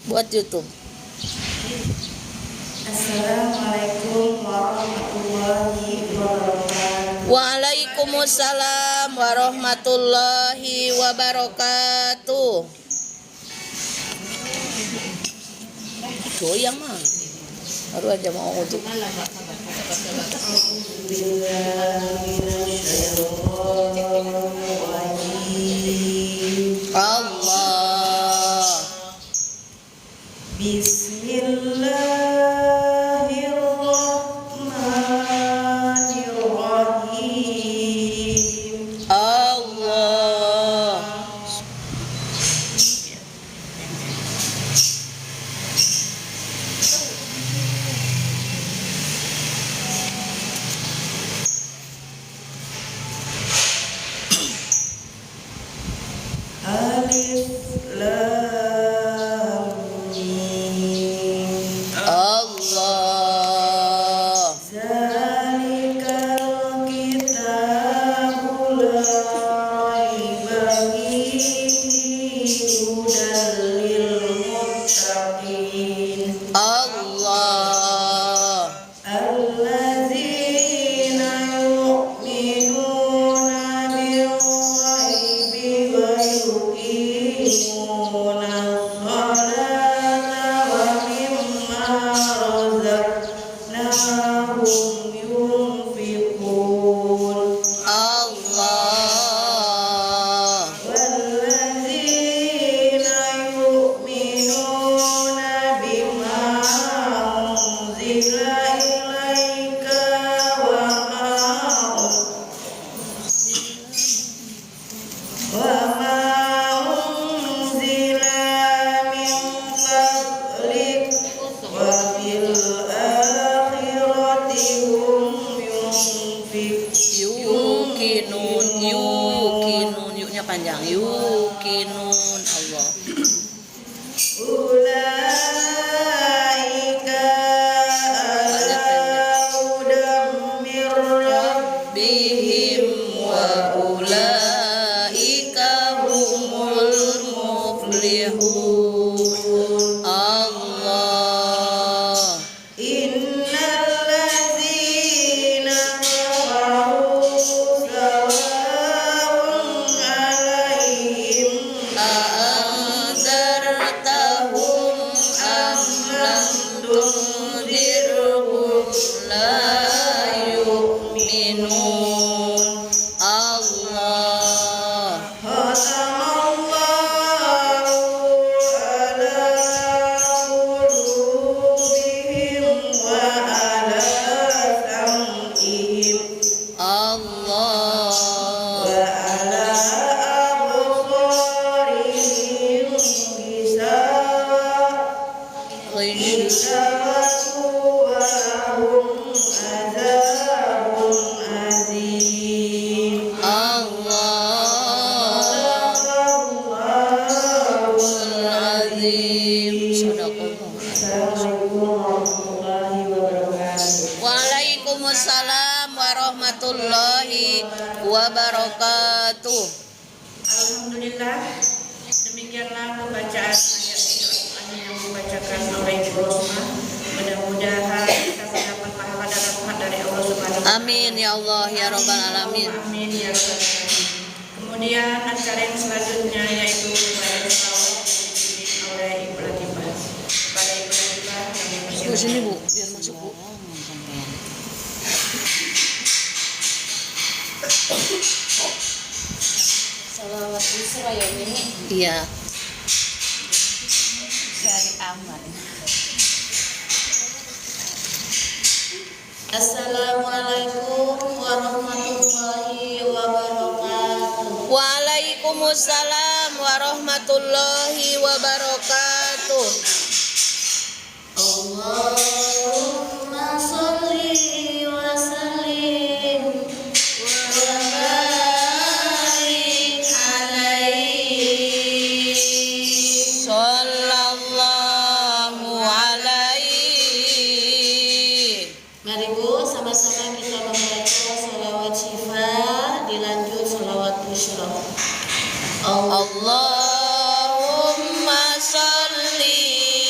buat YouTube. Assalamualaikum warahmatullahi wabarakatuh. Waalaikumsalam warahmatullahi wabarakatuh. Tuh yang mah baru aja mau untuk Allah. Bismillahirrahmanirrahim. Allah. Alif Lam Mim. Allah. Zalikal kitabu la raiba fihi hudan lil muttaqin. Allah. Alladzina yu'minuna bil ghaibi wa yuqimuna sholata wa mimma razaqnahum yunfiqun. Allah. Walladzina yu'minuna bima unzila ilaika wa ma unzila min qablik wa bil akhirati hum Yukinun, yukinun, yuknya panjang. Yukinun, Allah. Ulaika ala hudan min rabbihim Wa ulaika humul muflihun. Allah. innal ladzina kafaru sawa'un 'alaihim A'anzartahum am lam tunzirhum la yu'minun. Allah. khatamallahu ala qulubihim wa ala sam'ihim Allah. wa ala absarihim ghishawatu wa lahum adzabun azim. Allahul azim. Sadaqallah. Assalamualaikum warahmatullahi wabarakatuh. Waalaikumsalam warahmatullahi wabarakatuh. Alhamdulillah, demikianlah pembacaan ayat Al-Quran yang dibacakan oleh Ibu Rosmah. Mudah-mudahan kita mendapat pahala dan rahmat dari Allah Subhanahu wa Ta'ala. Amin ya Allah ya rabbal alamin. Amin ya rabbal alamin. Kemudian acara yang selanjutnya yaitu pembacaan salawat dipimpin oleh Ibu Latifah. Kepada Ibu Latifah kami Bu persilakan. sini Bu, biar masuk Bu. Salawat Yusra ya ini Iya. syari aman. Assalamualaikum warahmatullahi wabarakatuh. Waalaikumsalam warahmatullahi wabarakatuh. Allahumma sholli wa sallim wa barik alaihi. Sallallahu alaihi. Mari Bu, sama-sama kita membaca salawat syifa, dilanjut salawat busyra. Allahumma sholli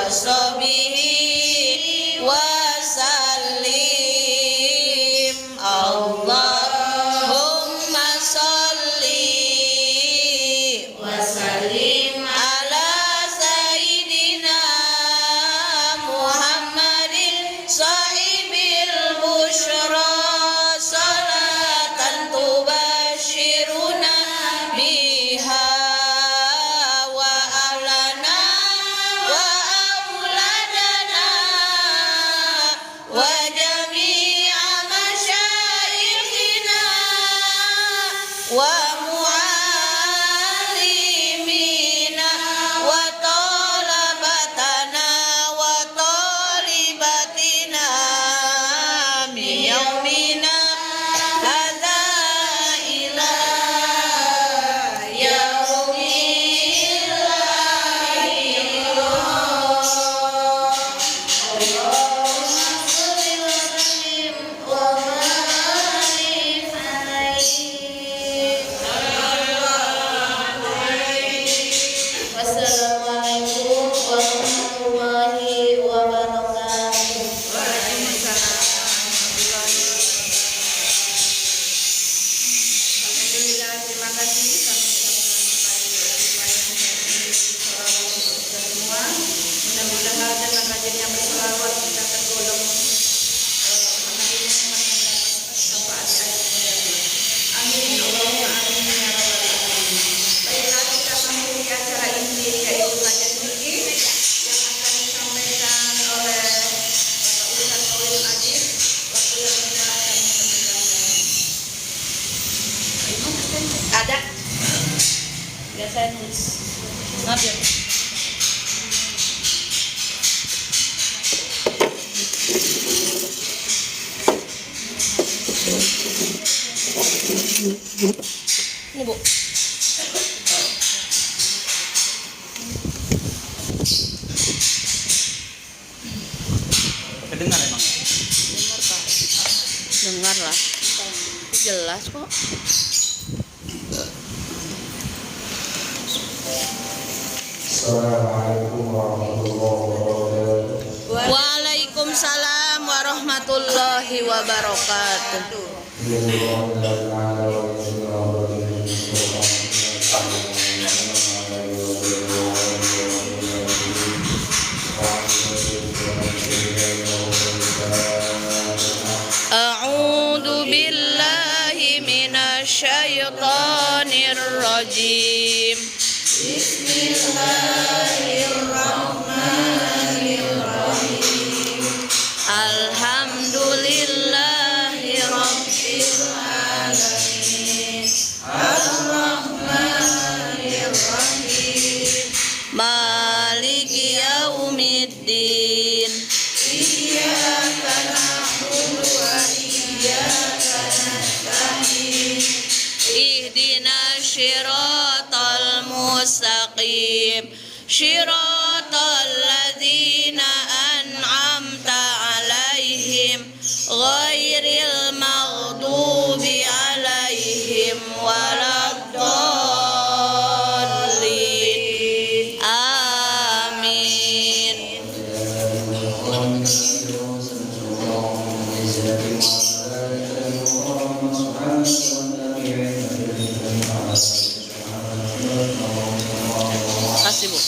sahbihi wasallim. Allahumma sholli wasallim ala sayyidina Muhammadin sahibil busyra salatan tubashiruna biha wa ahlana wa auladana wa jami'a masyayikhina wa muallimina wa talabatana wa talibatina min yaumina hadza ila yaumil akhir. Allahumma sholli wa sallim wa barik alaihi. Wassalamualaikum warahmatullahi wabarakatuh. Alhamdulillah, terima kasih kami ucapkan kepada kita semua. Mudah-mudahan dengan hadirnya berselawat kita tergolong hadirnya mendapat syafaat ayat. Amin. Allahumma amin ya rabbal alamin. Baiklah, kita memasuki acara inti yaitu kajian fikih yang akan disampaikan oleh Bapak Ustaz Qaulul Aziz. Waktu yang kita akan memperkenalkan. Ada. Biasa nulis. Maaf ya. Ini Bu. Kedengar emang? Dengar Pak. Dengar lah. Jelas kok. Assalamualaikum warahmatullahi wabarakatuh. Waalaikumsalam warahmatullahi wabarakatuh. A'udzu billahi minasy syaithanir rajim. Bismillahirrahmanirrahim. Alhamdulillahi rabbil alamin. Ar-Rahmanir Rahim. Maliki yaumiddin. Iyyaka na'budu wa iyyaka nasta'in. Ihdinas syiratal mustaqim. Syiratal ladzina an'amta 'alaihim ghairil maghdubi 'alaihim waladdallin. Amin. Kasih Bu.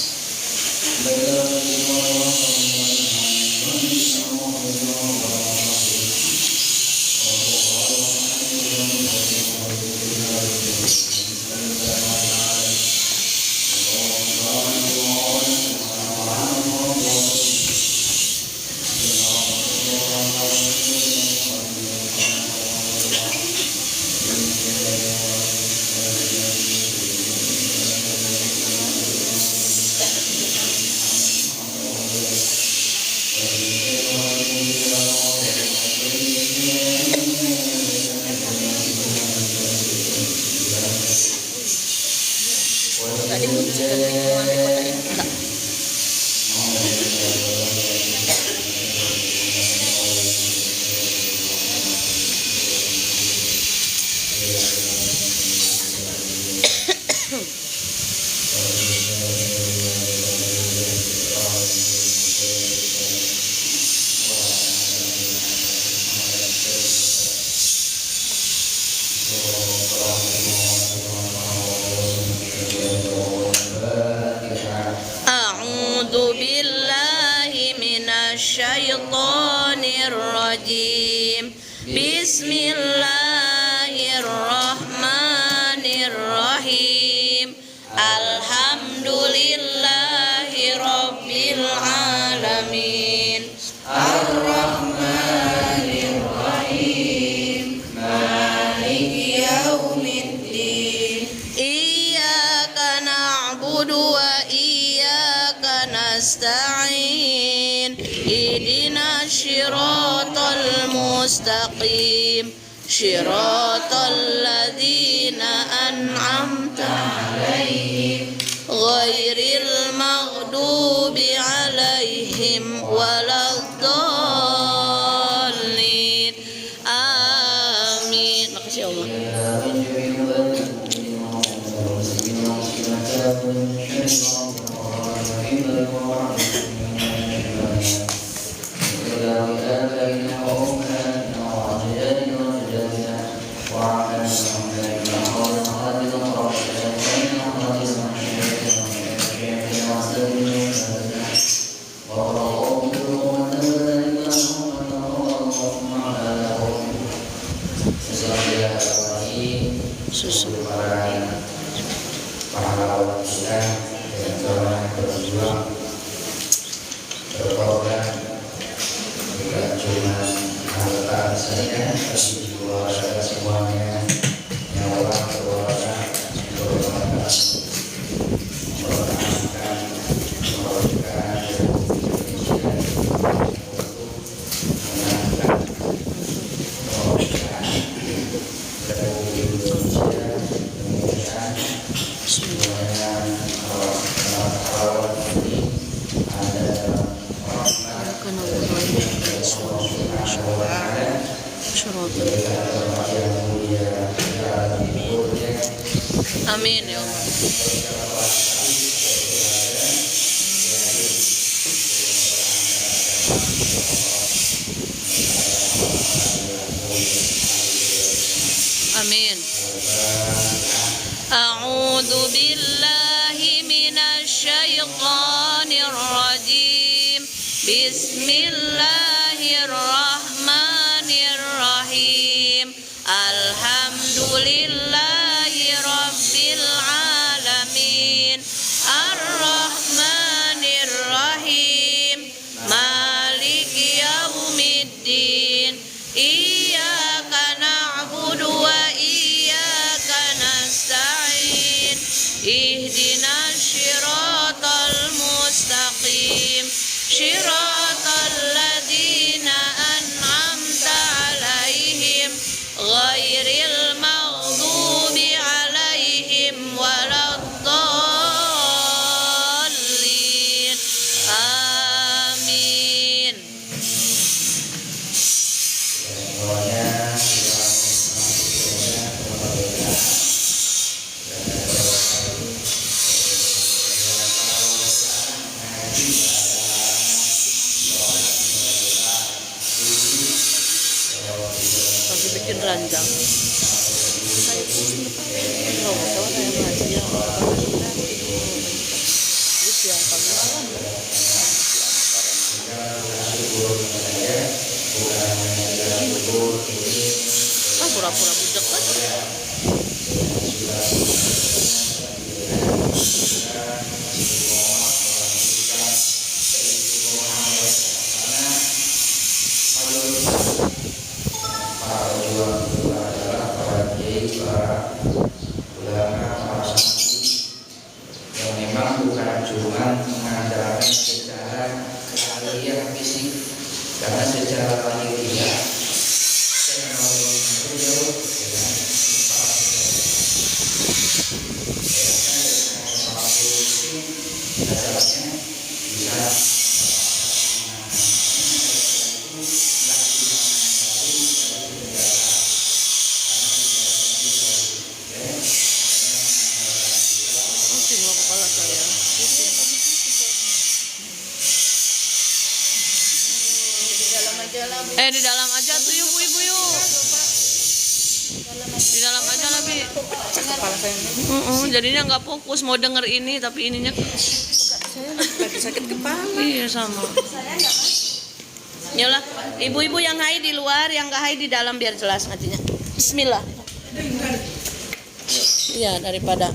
minasyaitonir rajim. Bismillahirrahmanirrahim. Alhamdulillahi rabbil alamin. Ar-Rahmanir Rahim. Maliki yaumiddin. Iyyaka na'budu wa iyyaka nasta'in. Ihdinas siratal mustaqim. Siratal ladzina an'amta 'alaihim ghairil maghdubi 'alaihim waladdallin. Amin. Makasih Allah. Susu. Pahlawan kita yang telah berjuang berkorban, bukan cuma harta saja, tapi juga raga semuanya, nyawa keluarga, berkorban, mempertahankan, memerdekakan Indonesia untuk menangkan kemerdekaan Republik Indonesia. Semuanya pahlawan ini ada Amin ya Allah. Amin. A'udzu billahi minasy syaithanir rajim. Bismillahirrahmanirrahim. Alhamdulillahi rabbil alamin. Ar-Rahmanir Rahim. Maliki yaumiddin. Iyyaka na'budu wa iyyaka nasta'in. Ihdinas siratal mustaqim. Siratal ladzina an'amta 'alaihim ghairil maghdubi 'alaihim waladdallin. Amin. Masih bikin ranjang. Pura-pura budak kan? Yang memang bukan cuma mengajarkan secara keahlian fisik, karena secara lahiriah teknologi itu jauh dengan dasarnya bisa Kepala saya. Di dalam aja tuh yuk ibu yuk. Di dalam aja lah Bi. Kepala saya Jadinya nggak fokus mau denger ini tapi ininya saya lagi sakit kepala. iya sama. Yolah, ibu-ibu yang haid di luar, yang nggak haid di dalam biar jelas ngajinya. Bismillah. Iya, daripada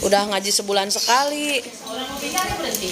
udah ngaji sebulan sekali. Orang mau bicara berhenti.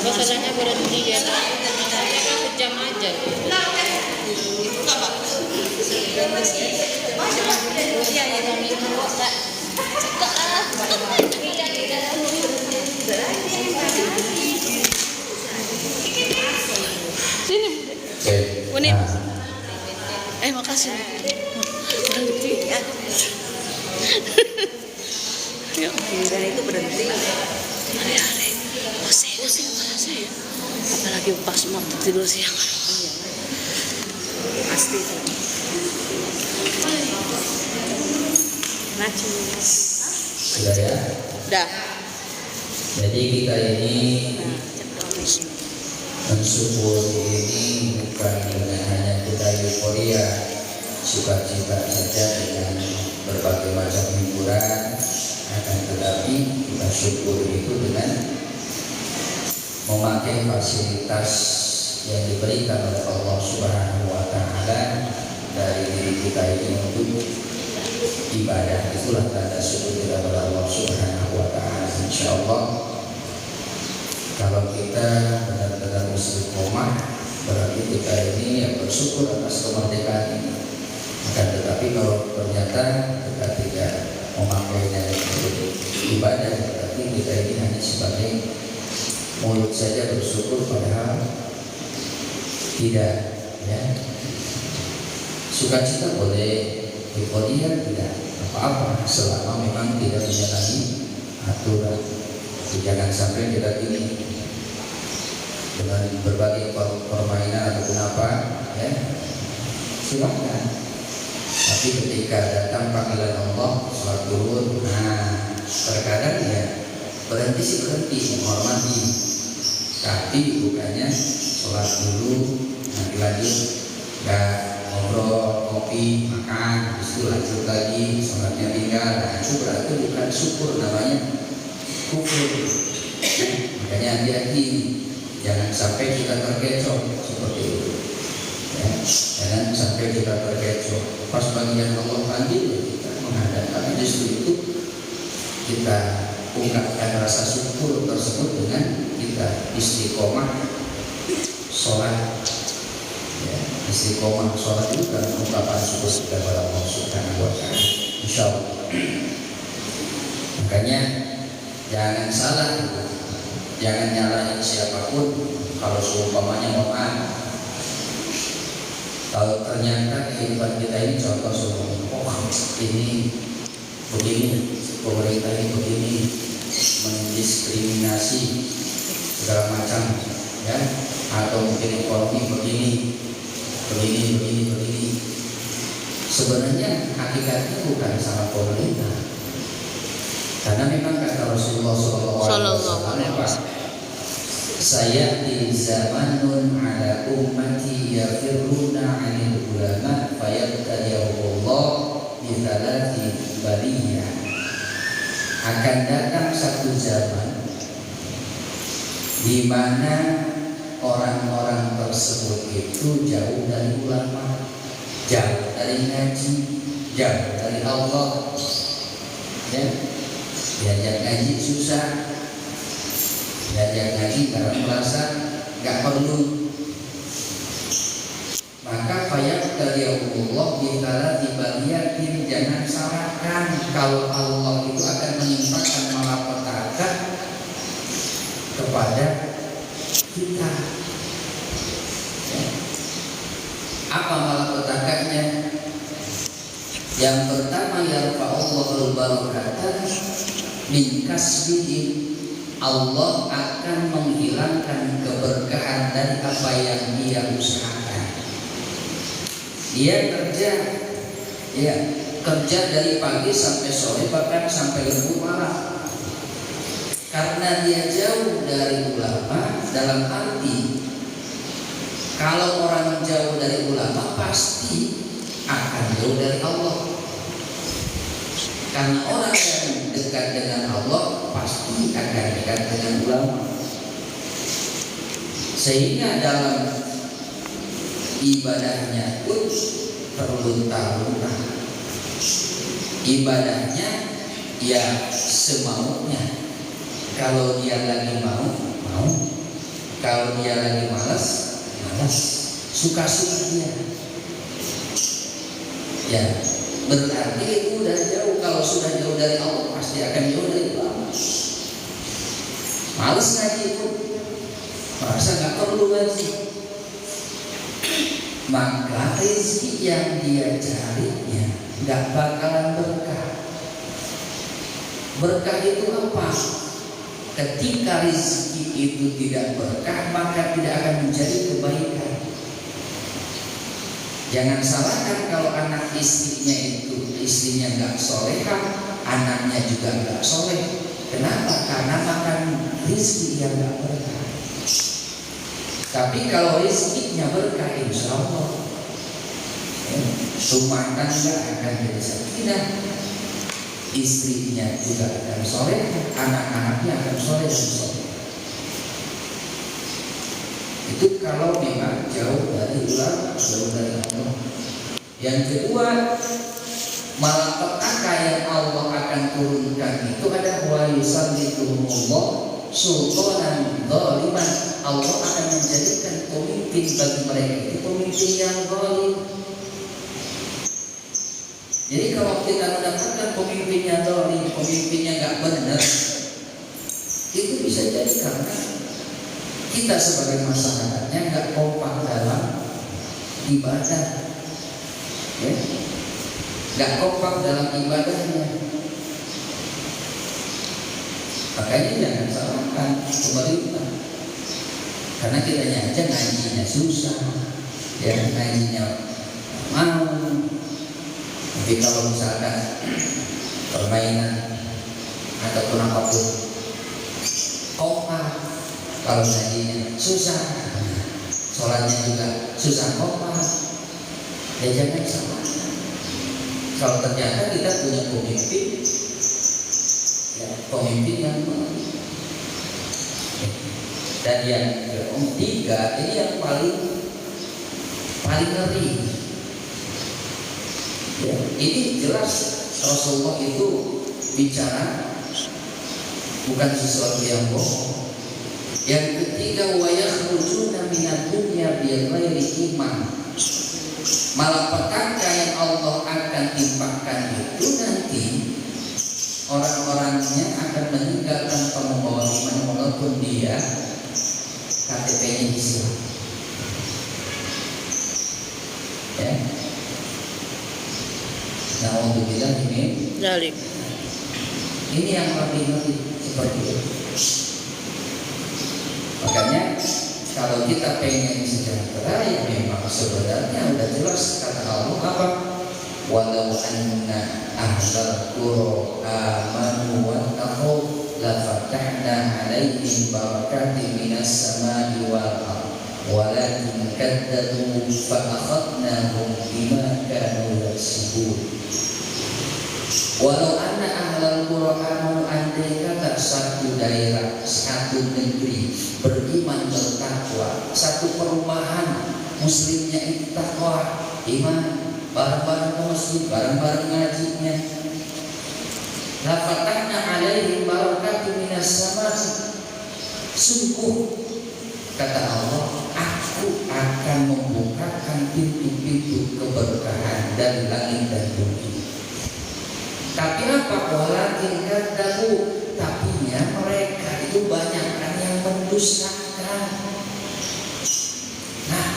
Masalahnya berhenti ya. Saya kan sejam aja. Iya ya kami enggak. Sini. Cek. Unit. Nah, Makasih. Berhenti. Yuk. Dan itu berhenti. Hari-hari. Pusing kepala saya. Apalagi pas mau tidur siang. Pasti. sudah ya. Dah. Jadi kita ini mensyukur ini bukan dengan hanya kita euforia, sukacita saja dengan berbagai macam hiburan, akan tetapi kita syukur itu dengan memakai fasilitas yang diberikan oleh Allah Subhanahu wa taala dari diri kita ini untuk ibadah. Itulah tanda syukur kita kepada Allah Subhanahu wa taala. Insyaallah kalau kita benar-benar istiqomah, berarti kita ini yang bersyukur atas kemerdekaan ini. Akan tetapi kalau ternyata kita tidak memakainya untuk ibadah, berarti kita ini hanya sebagai mulut saja bersyukur, padahal tidak, ya. Sukacita boleh, euforia tidak apa-apa selama memang tidak menyalahi aturan. Jangan sampai kita ini dengan berbagai permainan ataupun apa, ya, silakan. Tapi ketika datang panggilan Allah, sholat duhur, nah terkadang ya berhenti sih berhenti, menghormati. Tapi bukannya sholat dulu, nanti lanjut, nggak ngobrol, kopi, makan, habis itu lanjut lagi, sholatnya tinggal. Nah itu berarti bukan syukur, namanya kufur. Makanya hati-hati, jangan sampai kita terkecoh seperti itu. Ya, jangan sampai kita terkecoh. Pas bagian Allah panggil, kita menghadapkan, justru itu kita ungkapkan rasa syukur tersebut dengan kita istiqomah sholat. Ya, istiqomah sholat itu kan ungkapan syukur kita kepada Allah Subhanahu wa taala. Insyaallah. Makanya jangan salah, jangan nyalahin siapapun. Kalau seumpamanya mohon, kalau ternyata kehidupan kita ini contoh semua, oh ini begini, pemerintah ini begini, mendiskriminasi segala macam, ya, atau mungkin ekonomi begini. Sebenarnya hakikatnya bukan salah pemerintah, karena memang kata Rasulullah SAW, saya di zamanun ala ummati yafiruna 'anil ulama fayabtadiyahullah bi thalathi baliyah. Akan datang satu zaman di mana orang-orang tersebut itu jauh dari ulama, jauh dari ngaji, jauh dari Allah. Ya, diajak ngaji susah, diajak ngaji karena merasa nggak perlu. Maka fayabtadiyahullah bi thalathi baliyatin, jangan salahkan kalau Allah itu akan menimpakan kita. Ya. Apa malapetakannya? Yang pertama, yarfa'ullahul barakata min kasbihi, Allah akan menghilangkan keberkahan dari apa yang dia usahakan. Dia kerja dari pagi sampai sore, bahkan sampai lembut malam. Karena dia jauh dari ulama, dalam arti kalau orang jauh dari ulama pasti akan jauh dari Allah. Karena orang yang dekat dengan Allah pasti akan dekat dengan ulama. Sehingga dalam ibadahnya pun terlunta-lunta. Ibadahnya ya semaunya. Kalau dia lagi mau. Kalau dia lagi malas. Suka-suka dia. Ya, berarti itu udah jauh. Kalau sudah jauh dari Allah pasti akan jauh dari ulama. Males ngaji itu, merasa nggak perlu ngaji. Maka rezeki yang dia carinya nggak bakalan berkah. Berkah itu apa? Ketika rezeki itu tidak berkah, maka tidak akan menjadi kebaikan. Jangan salahkan kalau anak istrinya nggak solehah, anaknya juga nggak soleh. Kenapa? Karena makan rezeki yang nggak berkah. Tapi kalau rezekinya berkah, insya Allah rumah tangga akan jadi sakinah, istrinya juga akan soleh, anak-anaknya akan soleh dan soleh. Itu kalau memang jauh dari ulama, jauh dari Allah. Yang kedua, malapetaka yang Allah akan turunkan itu ada wa yusallitumullah sultanan zaliman. Allah akan menjadikan pemimpin bagi mereka itu pemimpin yang zalim. Jadi kalau kita mendapatkan pemimpin yang zalim, pemimpinnya nggak benar, itu bisa jadi karena kita sebagai masyarakatnya nggak kompak dalam ibadah, ya, nggak kompak dalam ibadahnya. Makanya jangan salahkan pemerintah, karena kitanya aja ngajinya susah, ya ngajinya mau. Tapi kalau misalkan permainan ataupun apapun kompak, kalau ngajinya susah, sholatnya juga susah kompak, ya jangan salah. Kalau ternyata kita punya pemimpin, ya pemimpin yang dan yang ketiga ini yang paling ngeri. Ya, ini jelas Rasulullah itu bicara bukan sesuatu yang bohong. Yang ketiga, wa yakhrujuna minad dunya bighairi iman. Malapetaka yang Allah akan timpakan itu nanti orang-orangnya akan meninggal tanpa membawa iman walaupun dia KTP-nya Islam. Ya. Nah, untuk bilang ini Zalim. Ini yang lebih seperti itu. Makanya kalau kita pengen sejahtera, ya memang sebenarnya udah jelas kata Allah apa? Walau anna ahlal qura amanu wattaqu la fatahna 'alaihim barakatin minas samai wal ardh walakin kadzabu fa akhadnahum bima kanu yaksibun. Walau anna ahlal qura amanu, andai kata satu daerah, satu negeri beriman bertakwa, satu perumahan muslimnya itu takwa, iman, bareng-bareng ke masjid, bareng-bareng ngajinya. La fatahna 'alaihim barakatin minas samai. Sungguh kata Allah, aku akan membukakan pintu-pintu keberkahan dari langit dan bumi. Tapi apa? Walakin kadzabu, tapinya mereka itu banyak yang mendustakan.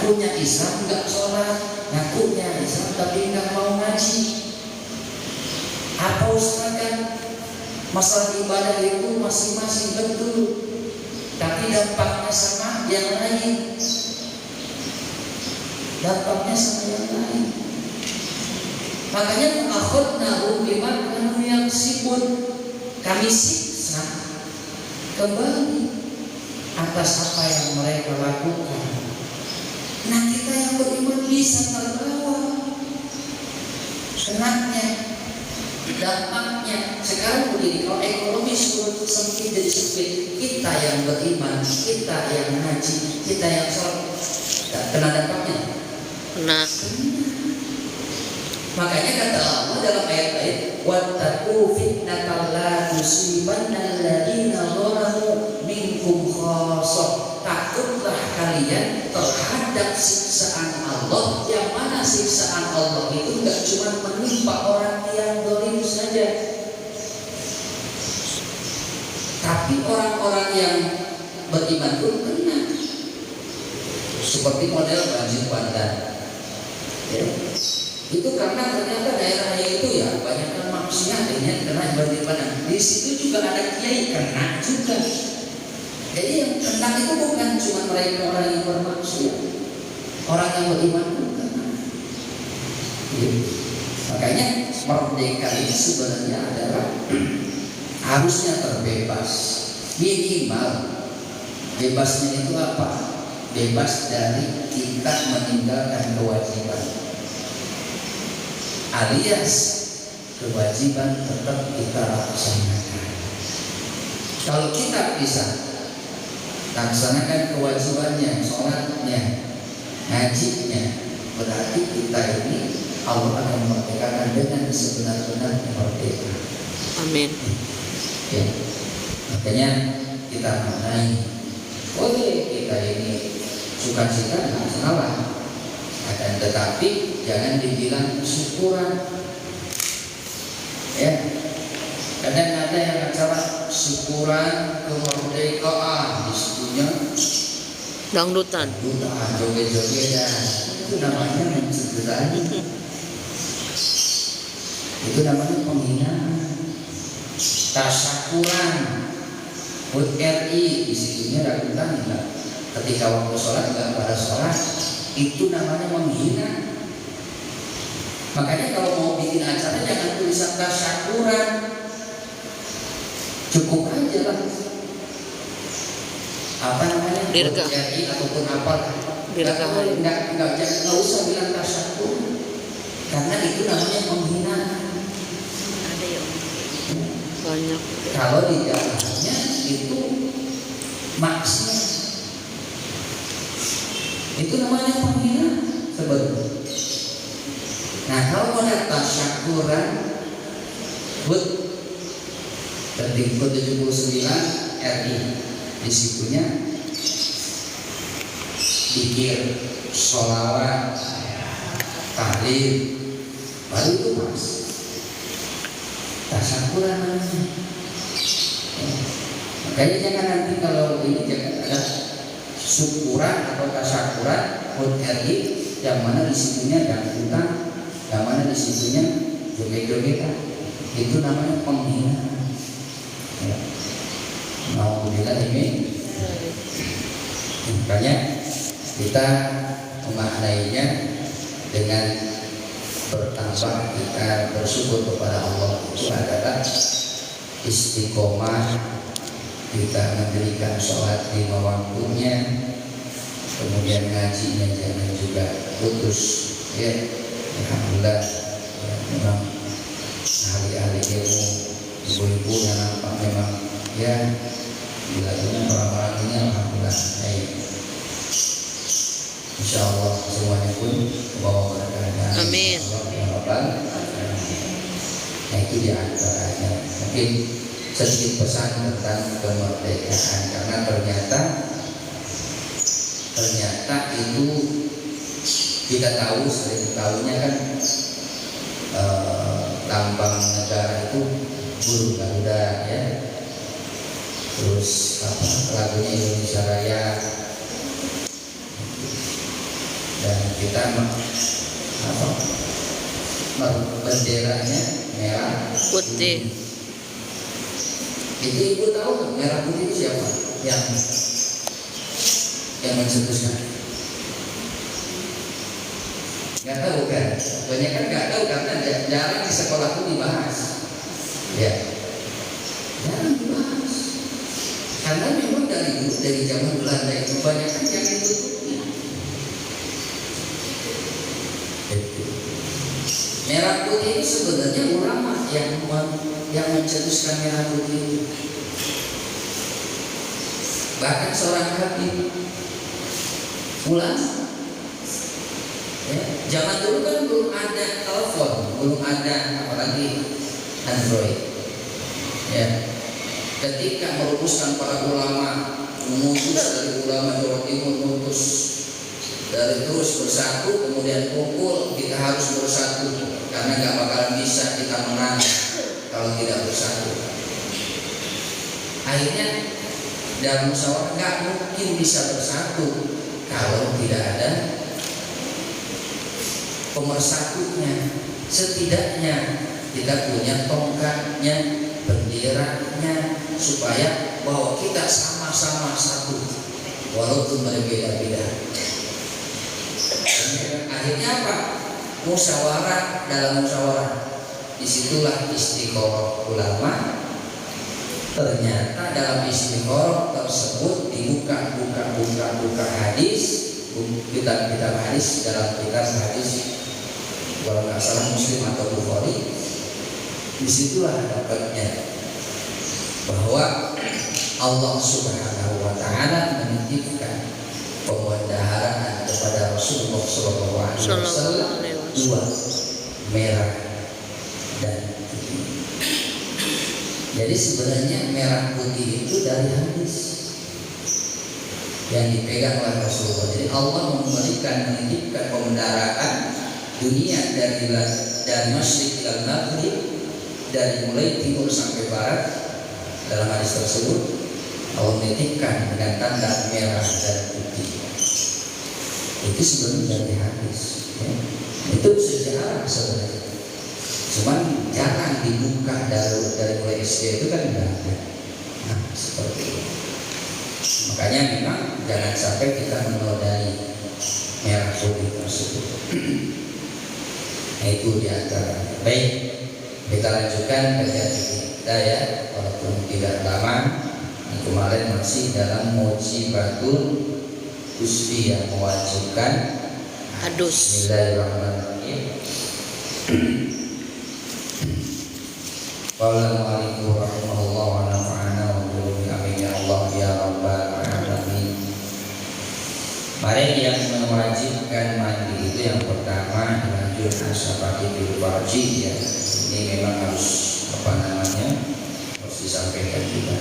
ngakunya Islam nggak sholat, ngakunya Islam tapi nggak mau ngaji. Apa Ustaz kan masalah ibadah itu masing-masing betul, tapi dampaknya sama yang lain. Dampaknya sama yang lain. Makanya mengakhudnahum bima kanu yaksibun, kami siksa kembali atas apa yang mereka lakukan. Nah, kita yang beriman bisa terbawa kenanya, dampaknya. Sekarang begini, kalau ekonomi sudah sempit jadi sempit, kita yang beriman, kita yang ngaji, kita yang sholat, kena dampaknya. Nah, Makanya kata Allah dalam ayat lain, wattaqu fitnatan la tusibanna alladziina zalamu minkum khassah. Takutlah kalian terhadap siksaan Allah, yang mana siksaan Allah itu enggak cuma menimpa orang yang zalim saja, tapi orang-orang yang beriman pun kena. Seperti model banjir bandang. Ya. Itu karena ternyata daerahnya itu ya banyak maksiat, dengan kena banjir bandang. Di situ juga ada kiai kena juga. Jadi yang kena itu bukan cuma mereka orang yang bermaksiat, orang yang beriman pun kena. Ya. Makanya merdeka ini sebenarnya adalah harusnya terbebas, minimal bebasnya itu apa? Bebas dari kita meninggalkan kewajiban, alias kewajiban tetap kita laksanakan. Kalau kita bisa laksanakan kewajibannya, sholatnya, ngajinya, berarti kita ini Allah akan merdekakan dengan sebenar-benar merdeka. amin. Ya. Makanya kita maknai, boleh kita ini sukacita nggak salah, akan tetapi jangan dibilang syukuran. Ya, kadang ada yang acara syukuran kemerdekaan, disitunya Dangdutan. joget-jogetan, itu namanya mencederai, itu namanya penghinaan. Tasyakuran, HUT RI, disitunya ragutan enggak, ketika waktu sholat enggak pada sholat, itu namanya menghina. Makanya kalau mau bikin acara jangan tulisan tasyakuran, cukup aja lah apa namanya Dirga. HUT RI ataupun apa, enggak usah bilang tasyakuran, karena itu namanya penghinaan. Ada ya banyak. Kalau di dalamnya itu maksiat, itu namanya penghinaan sebenarnya. Nah, kalau ada tasyakuran, HUT Permendikbud 79 RI, di situnya zikir, sholawat, tahlil, baru itu pas tasyakuran namanya. Makanya jangan nanti kalau ini jangan ada syukuran atau tasyakuran HUT RI yang mana disitunya dangdutan, yang mana disitunya joget-jogetan, itu namanya penghinaan. Ya. Alhamdulillah ini. Makanya kita memaknainya dengan bertambah kita bersyukur kepada Allah, itu adalah istiqomah, kita mendirikan sholat 5 waktunya, kemudian ngajinya jangan juga putus. Ya, alhamdulillah ya, memang ahli-ahli ilmu, ibu-ibu yang nampak memang ya dilakukan orang-orang ini alhamdulillah. Insya Allah semuanya pun membawa keberkahan. Amin. Nah, itu di antaranya. Mungkin sedikit pesan tentang kemerdekaan, karena ternyata itu kita tahu, sering tahunya kan lambang negara itu burung Garuda ya. Terus lagunya Indonesia Raya. kita benderanya merah Putih. Itu ibu tahu nggak merah putih itu siapa yang mencetuskan? Nggak tahu kan? Banyak kan nggak tahu karena jarang di sekolah itu dibahas. Ya, jarang dibahas. Karena memang dari zaman Belanda itu banyak kan yang ditutupi. Merah putih itu sebenarnya ulama yang mencetuskan merah putih itu. Bahkan seorang habib ulama. Ya, zaman dulu kan belum ada telepon, belum ada apalagi Android. Ya, ketika merumuskan para ulama, mengutus dari ulama Jawa Timur, mengutus dari terus bersatu, kemudian kumpul, kita harus bersatu karena nggak bakalan bisa kita menang kalau tidak bersatu. Akhirnya dalam musyawarah nggak mungkin bisa bersatu kalau tidak ada pemersatunya. Setidaknya kita punya tongkatnya, benderanya, supaya bahwa kita sama-sama satu walaupun berbeda-beda. Akhirnya apa? Musyawarah. Dalam musyawarah disitulah istiqoroh ulama. Ternyata dalam istiqoroh tersebut dibuka hadis, kitab hadis. Dalam kitab hadis, kalau nggak salah Muslim atau Bukhari, disitulah dapatnya bahwa Allah Subhanahu wa Ta'ala menitipkan pemudaharaan kepada Rasulullah SAW dua, merah dan putih. Jadi sebenarnya merah putih itu dari hadis yang dipegang oleh Rasulullah. Jadi Allah menitipkan pemudaharaan dunia dari masyriq ila maghrib, dari mulai timur sampai barat. Dalam hadis tersebut Allah menitipkan dengan tanda merah dan putih. Itu sebenarnya dari hadis, ya. Itu sejarah sebenarnya. Cuman jarang dibuka dari mulai SD itu kan enggak ada. Nah, seperti itu. Makanya memang jangan sampai kita menodai merah putih tersebut. Nah, itu diantara. Baik, kita lanjutkan kajian kita ya, walaupun tidak lama. Kemarin masih dalam mujibatul usbi yang mewajibkan Hadus. Bismillahirrahmanirrahim. Wassalamualaikum warahmatullahi wabarakatuh. Amin ya Allah ya rabbal alamin. Mari yang mewajibkan mandi itu yang pertama dilanjut asyafatul wajib ya. Ini memang harus harus disampaikan juga.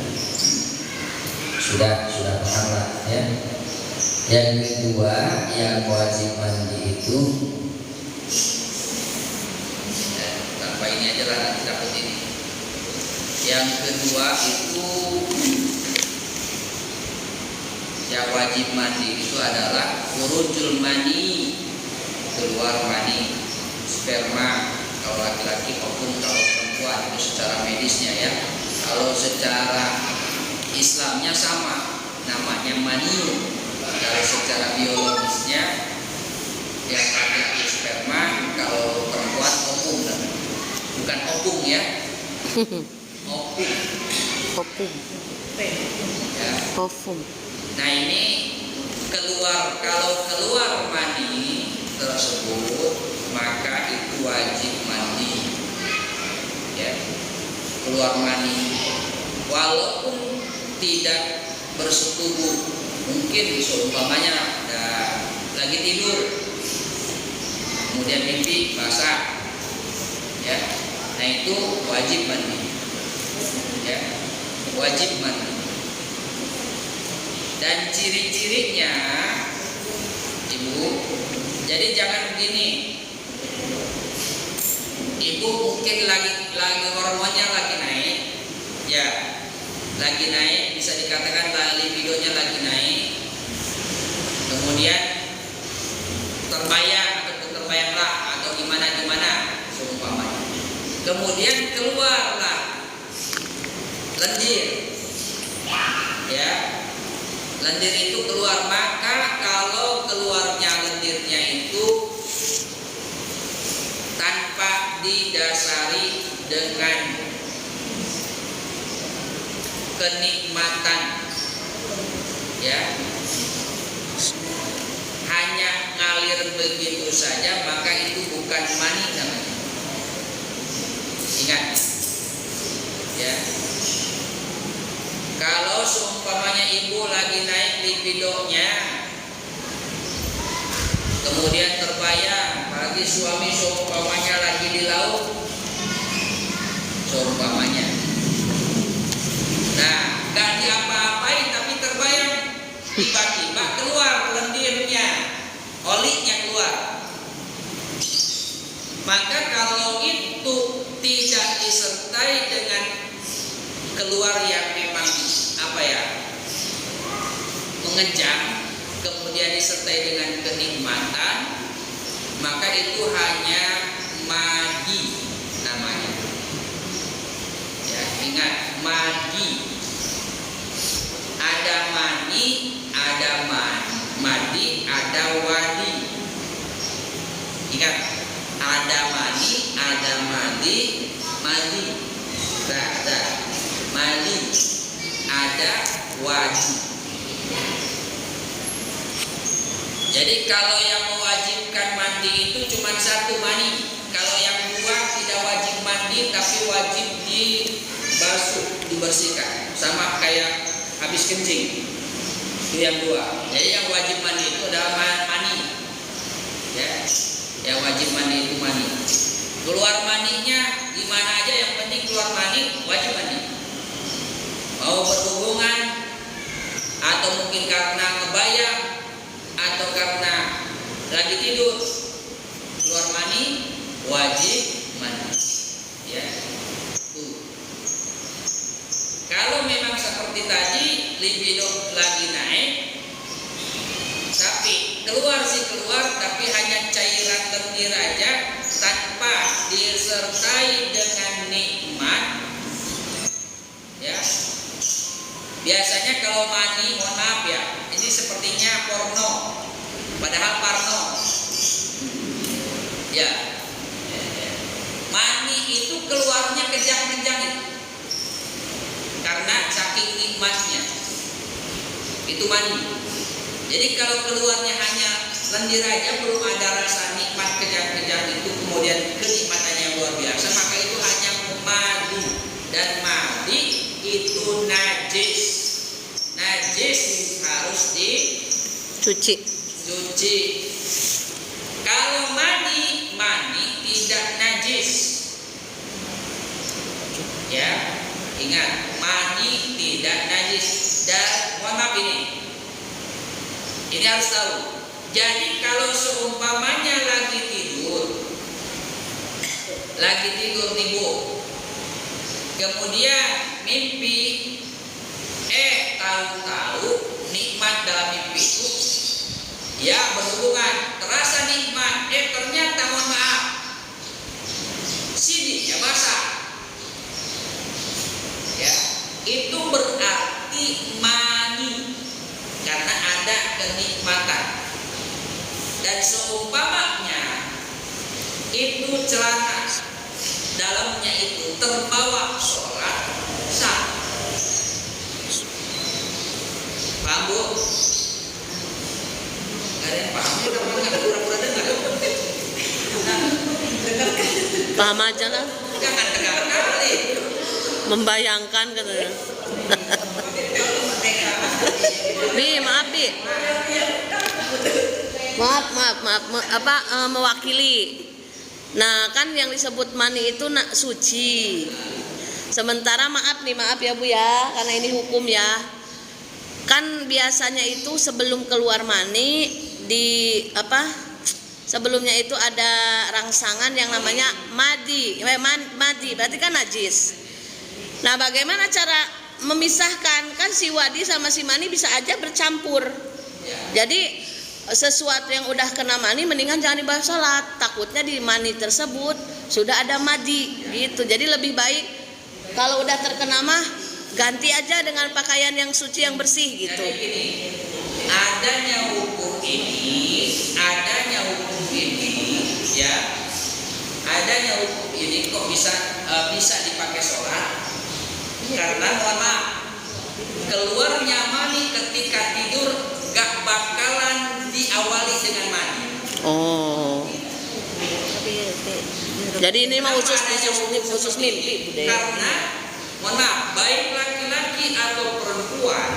Sudah paham lah ya. Yang kedua yang wajib mandi itu tanpa ini aja lah, nanti dapat ini. Yang kedua itu yang wajib mandi itu adalah khurujul mani, keluar mani, sperma kalau laki-laki maupun kalau perempuan. Itu secara medisnya ya. Kalau secara Islamnya sama, namanya manium. Kalau secara biologisnya yang laki-laki sperma, kalau perempuan ovum, bukan opung ya. Opum. Ya. Ovum. Nah ini kalau keluar mani tersebut maka itu wajib mandi. Ya. Keluar mani walaupun tidak bersetubuh, mungkin seumpamanya lagi tidur kemudian mimpi basah ya, nah itu wajib mandi ya, wajib mandi. Dan ciri-cirinya ibu, jadi jangan begini, ibu mungkin lagi hormonnya lagi naik ya, lagi naik, bisa dikatakan libidonya lagi naik, kemudian terbayang atau terbayanglah atau gimana seumpamanya. Kemudian keluarlah lendir, ya, lendir itu keluar. Maka kalau keluarnya lendirnya itu tanpa didasari dengan kenikmatan, ya, hanya ngalir begitu saja, maka itu bukan mani namanya. Ingat, ya. Kalau seumpamanya ibu lagi naik libidonya, kemudian terbayang, apalagi suami seumpamanya lagi di laut, seumpamanya. Nah, gak diapa-apain tapi terbayang, tiba-tiba keluar lendirnya, olinya keluar. Maka kalau itu tidak disertai dengan keluar yang memang mengejang, kemudian disertai dengan kenikmatan, maka itu hanya madi namanya. Ya, ingat, madi. Ada mani, ada madi, ada wadi. Ingat, ada mani, ada madi. Madi, ada wadi. Jadi kalau yang mewajibkan mandi itu cuma satu mani. Kalau yang dua tidak wajib mandi tapi wajib dibasuh, dibersihkan. Sama kayak habis kencing. Itu yang dua. Jadi yang wajib mandi itu adalah mani. Ya. Yang wajib mandi itu mani. Keluar maninya gimana aja, yang penting keluar mani wajib mandi. Mau berhubungan atau mungkin karena ngebayang atau karena lagi tidur, keluar mani wajib mandi. Ya. Kalau memang seperti tadi libido lagi naik, tapi keluar tapi hanya cairan lendir aja tanpa disertai dengan nikmat, ya. Biasanya kalau mani, mohon maaf ya, ini sepertinya porno, padahal parno. Ya, mani itu keluarnya kejang-kejang itu, karena saking nikmatnya. Itu mani. Jadi kalau keluarnya hanya lendir aja, belum ada rasa nikmat kejang-kejang itu, kemudian kenikmatannya luar biasa, maka itu hanya madi. Dan madi itu najis harus dicuci. Kalau mani tidak najis, ya, ingat, mani tidak najis. Dan mohon maaf, ini harus tahu. Jadi kalau seumpamanya lagi tidur nih Bu, kemudian mimpi, tahu-tahu nikmat dalam mimpi itu, ya, berhubungan, terasa nikmat, ternyata mohon maaf, sidinya basah, ya, itu berarti mani, karena ada kenikmatan. Dan seumpamanya itu celana dalamnya itu terbawa sholat sah. Paham Bu? Gak ada yang paham, nggak pura-pura dengar. Paham aja lah. Jangan tegar kali. Membayangkan katanya. Bi, maaf Bi. Maaf, mewakili. Nah, kan yang disebut mani itu suci. Sementara maaf ya Bu ya, karena ini hukum ya. Kan biasanya itu sebelum keluar mani sebelumnya itu ada rangsangan yang namanya madi berarti kan najis. Nah, bagaimana cara memisahkan? Kan si wadi sama si mani bisa aja bercampur. Jadi sesuatu yang udah kena mani mendingan jangan dibahas sholat, takutnya di mani tersebut sudah ada madi gitu. Jadi lebih baik kalau udah terkena mah ganti aja dengan pakaian yang suci yang bersih gitu. Jadi gini, adanya hukum ini ya, adanya hukum ini kok bisa dipakai sholat karena mohon maaf, keluarnya mani ketika tidur gak bakalan diawali dengan mani. Oh. Jadi ini mah khusus mimpi budaya. Karena mohon maaf, baik laki-laki atau perempuan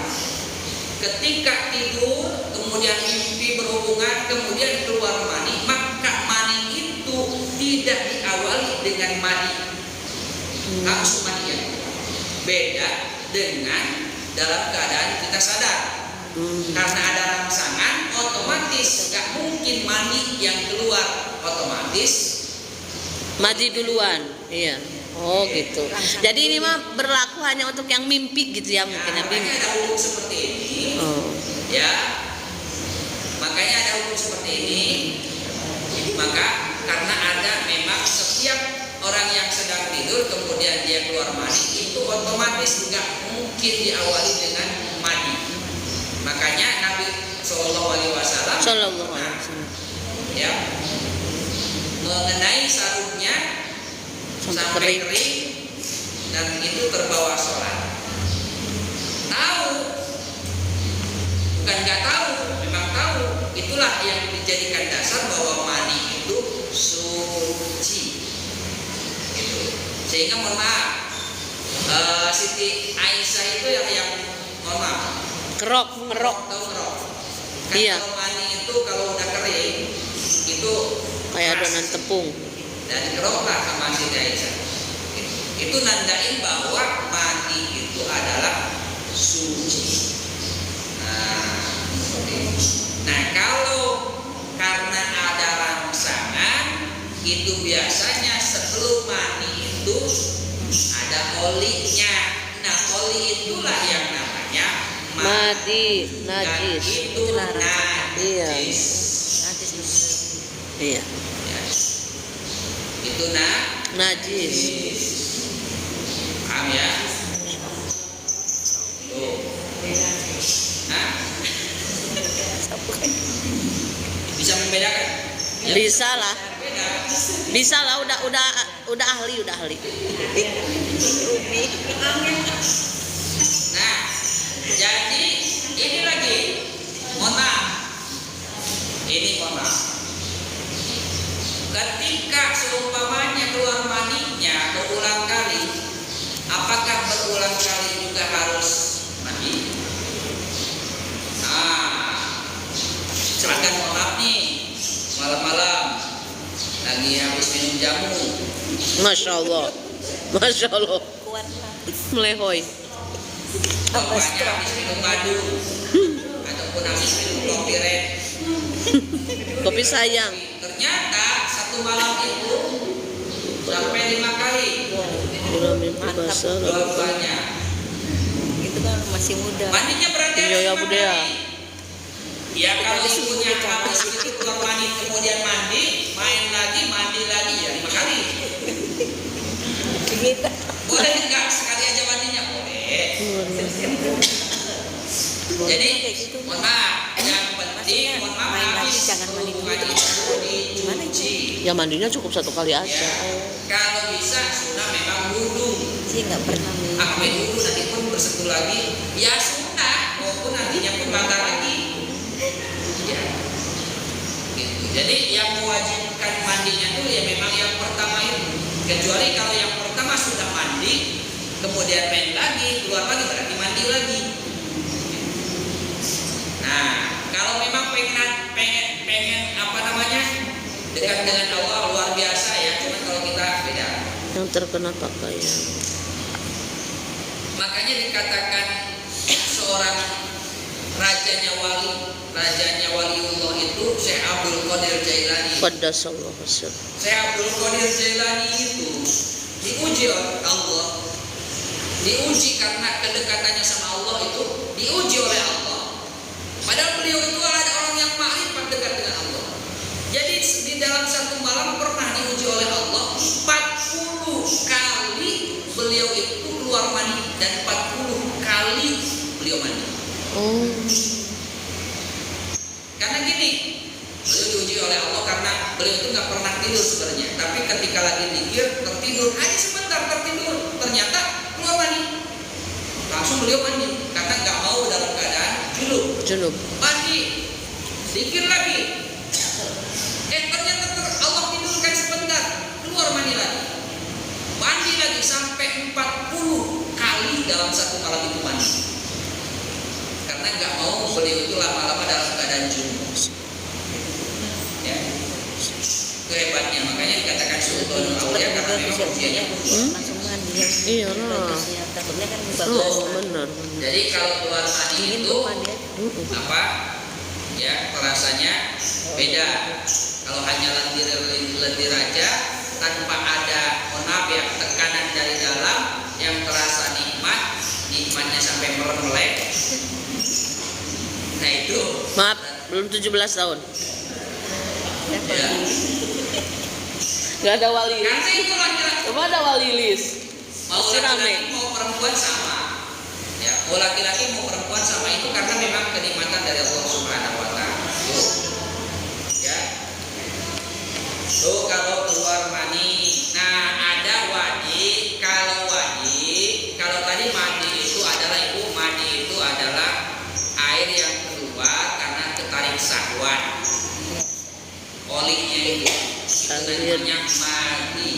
ketika tidur kemudian mimpi berhubungan kemudian keluar mani, maka mani itu tidak diawali dengan mani langsung mani ya. Beda dengan dalam keadaan kita sadar. Karena ada rangsangan, otomatis gak mungkin mani yang keluar, otomatis Mati duluan. Iya. Oh gitu. Jadi ini mah berlaku hanya untuk yang mimpi gitu ya, mungkin yang makanya mimpi. ada hukum seperti ini. Oh. Ya, makanya ada hukum seperti ini. Maka karena ada memang setiap orang yang sedang tidur kemudian dia keluar mani itu otomatis nggak mungkin diawali dengan mani. Makanya Nabi Shallallahu Alaihi Wasallam ya mengenai sarungnya sampai kering dan itu terbawa sholat. Tahu, bukan nggak tahu, memang tahu. Itulah yang dijadikan dasar bahwa mani itu suci. Gitu. Sehingga mohon maaf, Siti Aisyah itu yang mohon maaf. Kerok. Tahu kerok? Kan Iya. kalau mani itu kalau udah kering itu Kayak keras. adonan tepung. Dan keroklah sama Siti Aisyah. Itu nandain bahwa mani itu adalah suci. Nah, kalau karena ada rangsangan itu biasanya sebelum mani itu ada olinya. Nah, oli itulah yang namanya Madi, najis. itu najis. Iya. Ya. Itu Najis. paham ya? Tuh. Nah, bisa membedakan? Ya, Bisa lah. beda. Bisa lah, udah ahli. Nah, jadi ini lagi, mohon maaf. Ketika seumpamanya keluar maninya berulang kali, apakah berulang kali juga harus mandi? Silakan mohon maaf nih, malam-malam lagi habis minum jamu. Masya Allah. Melehoy. Bapaknya habis minum madu ataupun habis minum kopi red. Kopi sayang. Ternyata satu malam itu sampai 5 kali. Udah mimpi basah. Dua-duanya. Itu kan masih muda. Mandinya berarti Iya, ya, 5 Bunda, ya. kali. Ya kalau ibunya habis itu keluar mandi kemudian mandi, main lagi, mandi lagi ya 5 kali. Boleh enggak sekali aja mandinya? Boleh. Jadi mohon maaf, yang penting mohon maaf main lagi, habis jangan mandi dulu. hubungan itu dicuci. Ya mandinya cukup 1 kali aja. Ya, kalau bisa sunnah memang wudhu. Sih nggak pernah minum. Sampai wudhu nanti pun bersetu lagi, ya sunnah maupun nantinya pun batal lagi. Ya, gitu. Jadi yang mewajibkan mandinya tuh ya memang yang pertama itu. Kecuali kalau yang pertama sudah mandi, kemudian main lagi, keluar lagi berarti mandi lagi. Nah, kalau memang pengen apa namanya dekat dengan Allah luar biasa ya, cuman kalau kita beda. Yang terkena pakaian. Makanya dikatakan seorang rajanya waliullah itu Syekh Abdul Qadir Jailani. Qaddasallahu sirr. Syekh Abdul Qadir Jailani itu diuji oleh Allah. Diuji karena kedekatannya sama Allah itu diuji oleh Allah. Padahal beliau itu ada orang yang makrifat dekat dengan Allah. Jadi di dalam satu malam pernah diuji oleh Allah 40 kali beliau itu keluar mani dan 40 kali beliau mandi. Oh. Karena gini, beliau diuji oleh Allah karena beliau itu nggak pernah tidur sebenarnya. Tapi ketika lagi zikir tertidur, hanya sebentar tertidur, ternyata keluar mani. Langsung beliau mandi karena nggak mau dalam keadaan junub. Mandi, zikir lagi. Ternyata Allah tidurkan sebentar, keluar mandi lagi. Mandi lagi sampai 40 kali dalam satu malam itu mandi. Karena nggak mau beliau itu lama-lama dalam keadaan junub. Ya. Itu hebatnya, makanya dikatakan sultanul aulia karena memang ujiannya langsung mandi ya. Iya lah. Takutnya kan Oh, benar. Jadi kalau keluar mani itu apa? Ya, rasanya beda. Kalau hanya lendir aja tanpa ada ya, tekanan dari dalam yang terasa nikmatnya sampai melek. Nah itu. Maaf, belum 17 tahun. Ya. Gak ada wali. Karena itu laki-laki. Coba ada wali lis. Mau Pasti rame. laki-laki mau perempuan sama. Ya, mau laki-laki mau perempuan sama itu karena memang kenikmatan dari Allah Subhanahu wa taala. Ya. Tuh kalau keluar mani. Nah, ada wadi. Kalau tadi mandi itu adalah mandi itu adalah air yang keluar karena ketarik syahwat. Olinya itu namanya mandi.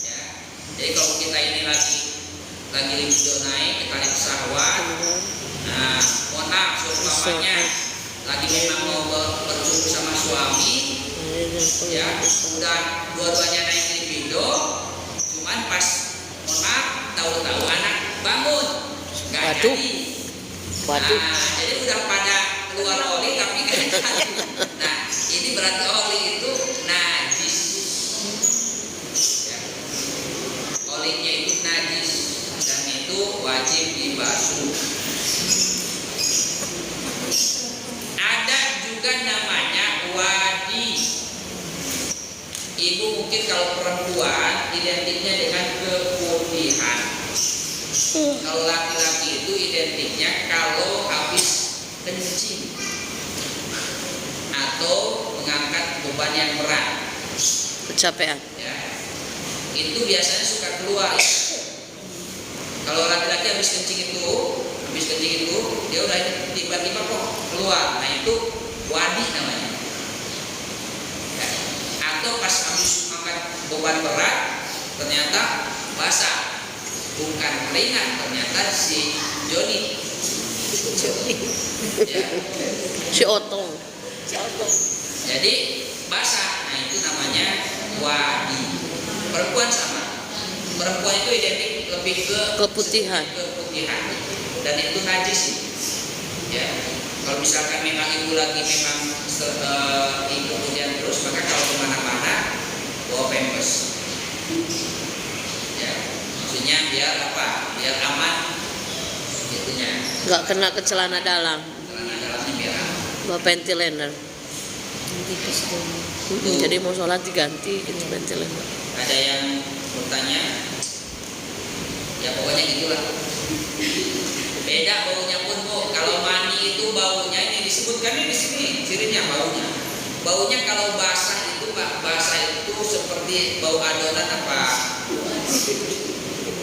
Ya. Jadi kalau kita ini lagi libido naik, ketarik syahwat. Nah, mohon maaf, seumpamanya lagi memang mau bercumbu sama suami, ya, udah dua-duanya naik libido, cuman pas mohon maaf, tahu-tahu anak bangun, nggak jadi. Waduh. Nah, jadi udah pada keluar oli tapi nggak jadi. Nah, ini berarti oli itu najis. Ya. Olinya itu najis dan itu wajib dibasuh. Ada juga namanya wadi. Ibu mungkin kalau perempuan identiknya dengan keputihan. Kalau laki-laki itu identiknya kalau habis kencing atau mengangkat beban yang berat, Kecapean. ya, itu biasanya suka keluar. Kalau laki-laki habis kencing itu dia udah tiba-tiba kok keluar. Nah itu wadi namanya. Ya. Atau pas habis angkat beban berat ternyata basah. Bukan keringat, ternyata si Joni. Ya. Si Otong. Jadi basah. Nah itu namanya wadi. Perempuan sama. Perempuan itu identik lebih ke Keputihan. Dan itu najis. Ya. Kalau misalkan memang ibu lagi memang ibu kemudian terus, maka kalau kemana-mana bawa pampers. Ya. Maksudnya biar apa? Biar aman. Itunya. Nggak kena ke celana dalam. Celana dalamnya biar aman. Bawa ventilator. Jadi mau sholat diganti gitu ventilator. Ada yang bertanya? Ya pokoknya gitulah. Beda baunya pun Bu. Kalau mani itu baunya ini disebutkan di sini cirinya baunya. Baunya kalau basah itu Pak, basah itu seperti bau adonan apa?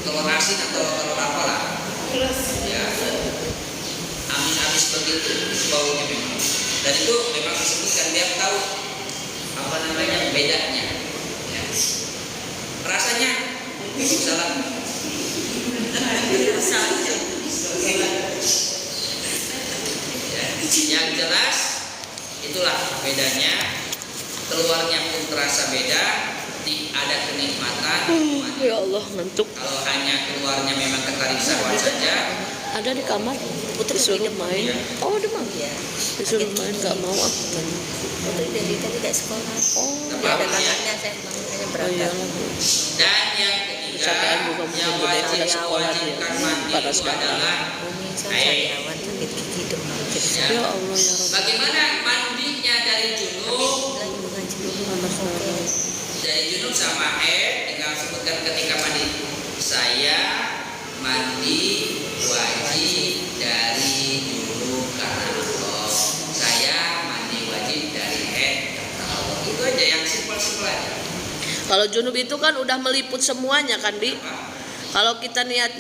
Telur asin atau telur apa lah? Ya. Amis-amis begitu baunya memang. Dan itu memang disebutkan biar tahu apa namanya bedanya. Ya. Rasanya salah. Ya, yang jelas itulah bedanya. Keluarnya pun terasa beda. Ada kenikmatan. Ya Allah, ngantuk. Kalau hanya keluarnya memang ketarik syahwat saja. Ada di kamar. Putri disuruh main. Ya. Oh, demam. Ya. Disuruh main nggak mau ah. Putri dari tadi gak sekolah. Oh, Tapi Ada ya. kakaknya saya makanya oh berangkat. iyalah. Dan yang ketiga kecapean juga mungkin yang juga wajib ada sekolah dia mewajibkan mandi pada itu sekarang. adalah air. Ya. Ya Allah ya Rabbi. Bagaimana mandinya dari junub? Dari junub sama air, tinggal sebutkan ketika mandi. Saya mandi wajib dari junub karena Allah. Saya mandi wajib dari haid karena Allah. Itu aja yang simpel-simpel aja. Kalau junub itu kan udah meliput semuanya kan, Bi? Kalau kita niat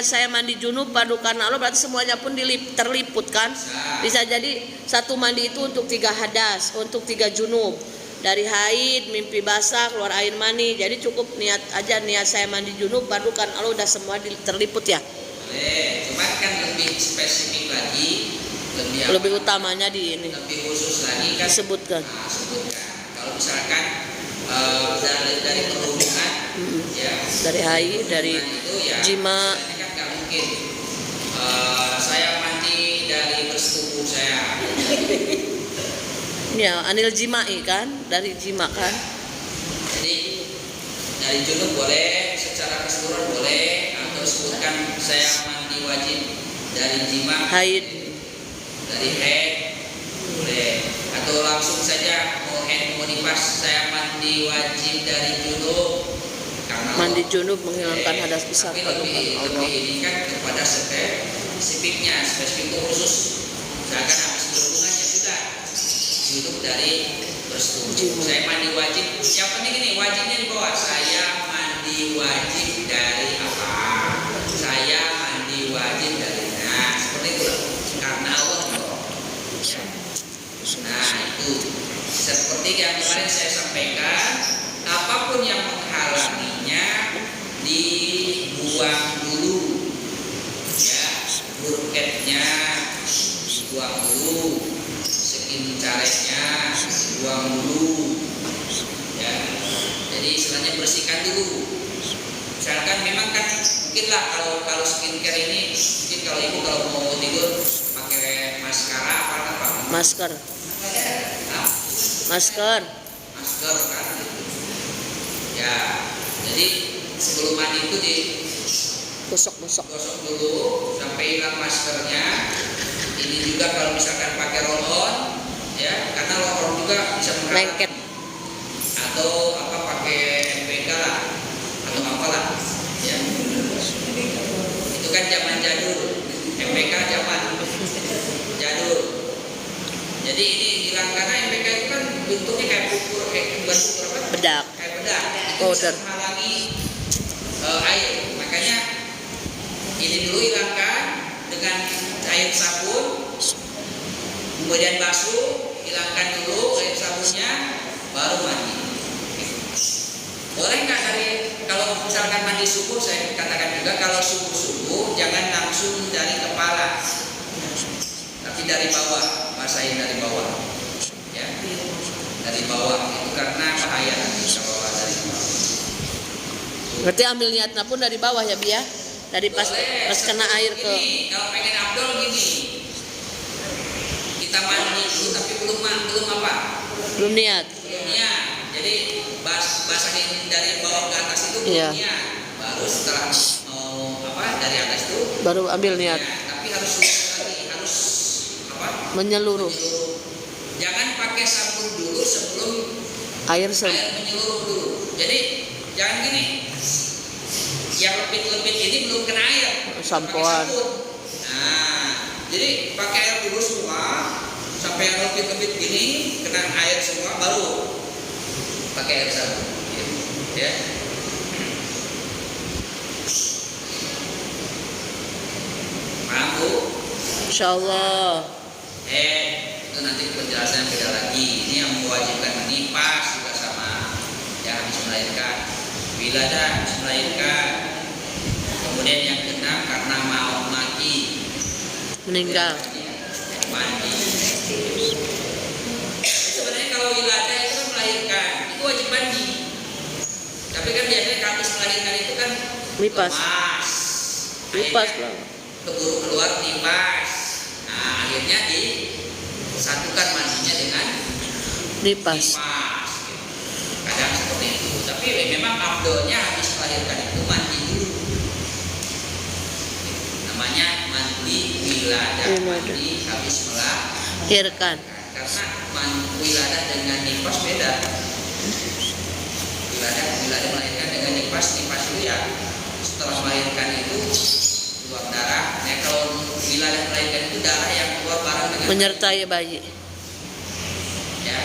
saya mandi junub padu karena Allah, berarti semuanya pun terliput kan? Bisa jadi satu mandi itu untuk 3 hadas, untuk 3 junub. Dari haid, mimpi basah, keluar air mani. Jadi cukup niat aja, niat saya mandi junub padu karena Allah, udah semua terliput ya. Boleh, cuman kan lebih spesifik lagi, Lebih utamanya di ini lebih khusus lagi kan disebutkan. Nah, sebutkan. Kalau misalkan dari perhubungan, ya Dari haid, dari itu ya, jima. istilahnya kan nggak mungkin. Saya mandi dari bersetubuh saya. Ya, anil jima'i kan, dari jima kan. Jadi dari junub boleh, secara keseluruhan boleh, atau sebutkan saya mandi wajib dari jima, Haid. dari haid boleh, atau langsung saja mau haid mau nifas saya mandi wajib dari junub karena Mandi junub menghilangkan hadas besar tapi padukan lebih Allah. ini kan kepada spesifik itu khusus. Misalkan habis berhubungan ya sudah junub dari bersetubuh. Saya mandi wajib. Yang penting ini wajibnya di bawah. Saya mandi wajib dari apa? Saya mandi wajib dari seperti itu karena Allah. Nah itu seperti yang kemarin saya sampaikan, apapun yang menghalanginya dibuang dulu, ya, buruketnya dibuang dulu, skin caretnya dibuang dulu, ya. Jadi istilahnya bersihkan dulu. Misalkan memang kan mungkin lah kalau skincare ini mungkin kalau ibu kalau mau tidur pakai maskara apa? Masker. Nah, Masker. masker kan ya, jadi sebelum mandi itu Gosok-gosok. digosok dulu sampai hilang maskernya. Ini juga kalau misalkan pakai roll on ya, karena roll on juga bisa Lengket. atau apa pakai MPK lah atau apalah ya, itu kan zaman jadul. MPK zaman jadul. Jadi ini hilang karena MPK itu kan bentuknya kayak bukur, kayak bentuk apa? Bedak. Kayak bedak. Itu bisa Powder. menghalangi air. Makanya ini dulu hilangkan dengan air sabun, kemudian basuh, hilangkan dulu air sabunnya, baru mandi. Boleh nggak kalau misalkan mandi subuh, saya katakan juga kalau subuh jangan langsung dari kepala, tapi dari bawah. Masain dari bawah, ya, dari bawah itu karena bahaya kalau dari bawah. Berarti ambil niatnya pun dari bawah ya, Bi ya? Dari pas kena air ke. Gini, kalau pengen abdol gini, kita mandi dulu tapi belum apa? Belum niat. Belum niat. Jadi basahin dari bawah ke atas itu belum Iya. niat. Baru setelah mau dari atas itu Baru ambil niat. tapi harus lagi, harus Menyeluruh. Jangan pakai sabun dulu sebelum Air air menyeluruh dulu. Jadi jangan gini, yang lebih-lebih ini belum kena air, Sampoan. pakai sabun. Nah, jadi pakai air dulu semua sampai yang lebih-lebih gini kena air semua, baru pakai air sabun. Ya. Paham Bu? Insyaallah. Itu nanti penjelasan beda lagi. Ini yang mewajibkan nifas juga sama yang habis melahirkan, bila dah habis melahirkan. Kemudian yang keenam karena mau mati, Meninggal. mandi. Sebenarnya kalau wiladah itu kan melahirkan, itu wajib mandi. Tapi kan biasanya habis melahirkan itu kan Lipas. lemas. Lipas Akhirnya lah. keburu keluar nifas. Nah, akhirnya disatukan mandinya dengan Lipas. nifas. Kadang seperti itu. Tapi memang abdolnya habis melahirkan itu mandi. mandi wiladah, mandi habis Hirkan. karena wiladah dengan nifas beda. Wiladah melahirkan dengan nifas itu ya setelah melahirkan itu keluar darah. Nah kalau wiladah melahirkan itu darah yang keluar bareng dengan Menyertai bayi. ya.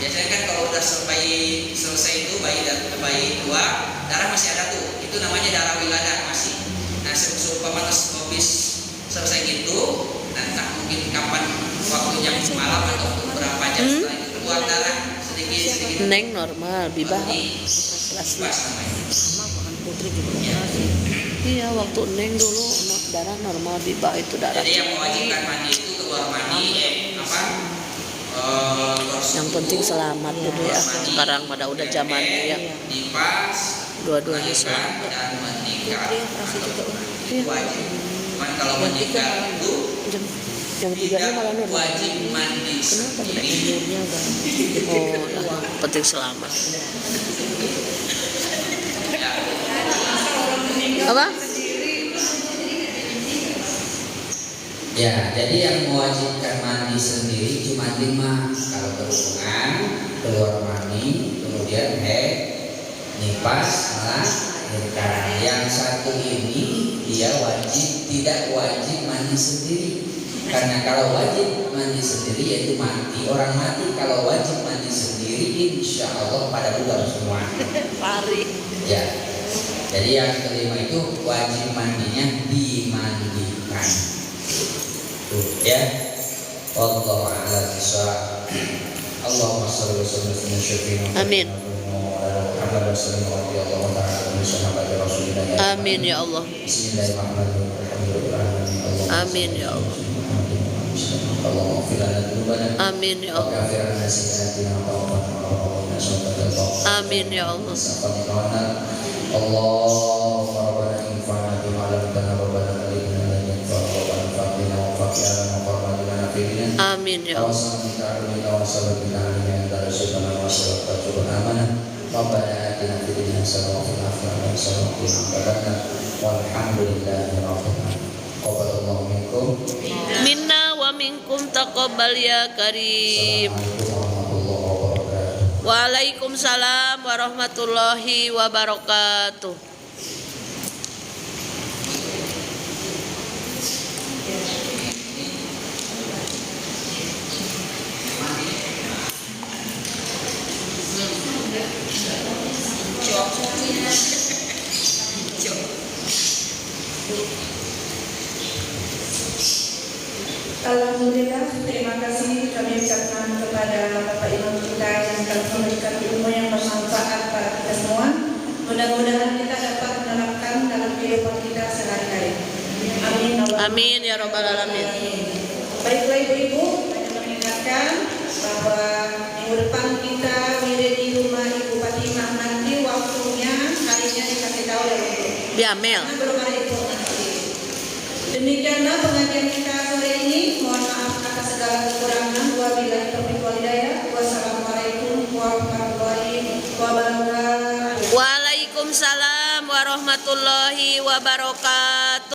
Biasanya kan kalau udah selesai itu bayi tua, darah masih ada tuh. Itu namanya darah wiladah masih. Nah seumpama habis selesai gitu, dan entah mungkin kapan waktunya malam atau beberapa jam setelah itu keluar darah sedikit. Neng normal, bibah Kelas namanya. Ya. Iya, waktu Neng dulu darah normal, bibah itu darah. Jadi yang mewajibkan mandi itu keluar mandi Yang penting selamat dulu ya. Sekarang pada udah zamannya ya. Nifas, Dua-duanya melahirkan, selamat. dan menikah. Iya. Wajib. Cuman kalau menikah itu Yang tiganya malah tidak normal. wajib mandi sendiri. Oh, nah, penting selamat. Apa? Ya, jadi yang mewajibkan mandi sendiri cuma 5. Kalau berhubungan, keluar mani, kemudian nifas, melahirkan. Yang satu ini dia tidak wajib mandi sendiri. Karena kalau wajib mandi sendiri yaitu mati. Orang mati kalau wajib mandi sendiri insya Allah pada bubar semua. Pari. Ya. Jadi yang kelima itu wajib mandinya dimandikan. Tuh ya. Wallahu a'lam bishawab. Allahumma shalli wa sallim ala sayyidina Amin. Muhammad wa sallim wa barik. Amin ya Allah. Bismillahirrahmanirrahim. Amin ya Allah. Allahumma ighfir lana dzunubana Amin ya wa Allah. kaffir 'anna sayyi'atina wa tawaffana Amin ya Allah. Allahumma rabbana infa'na bima 'allamtana rabbana alimna lan yanfa'u rabbana fa'tina wa fa'ina wa qarrabna lana fi dinina Amin ya Allah. Awasana ta'alina wa sallallahu alaihi wa sallam wa sallallahu amana Rabbana atina fid dunya hasanah wa fil akhirati hasanah wa qina adzabannar walhamdulillahi rabbil alamin. Qabalallahu minkum. Minna wa minkum taqabbal ya karim. Assalamualaikum warahmatullahi wabarakatuh. Waalaikumsalam warahmatullahi wabarakatuh. Alhamdulillah, terima kasih kami ucapkan kepada Bapak Imam kita yang telah memberikan ilmu yang bermanfaat pada kita semua. Mudah-mudahan kita dapat menerapkan dalam kehidupan kita sehari-hari. Amin. Amin ya rabbal alamin. Baiklah ibu-ibu, saya mengingatkan bahwa minggu depan kita wirid di rumah Ibu Fatimah nanti waktunya harinya dikasih tahu ya Bu. Diamel. Karena belum ada informasi. Demikianlah pengajian kita sore ini. Mohon maaf atas segala kekurangan. Wabillahi taufiq wal hidayah. Wassalamualaikum warahmatullahi wabarakatuh. Waalaikumsalam warahmatullahi wabarakatuh.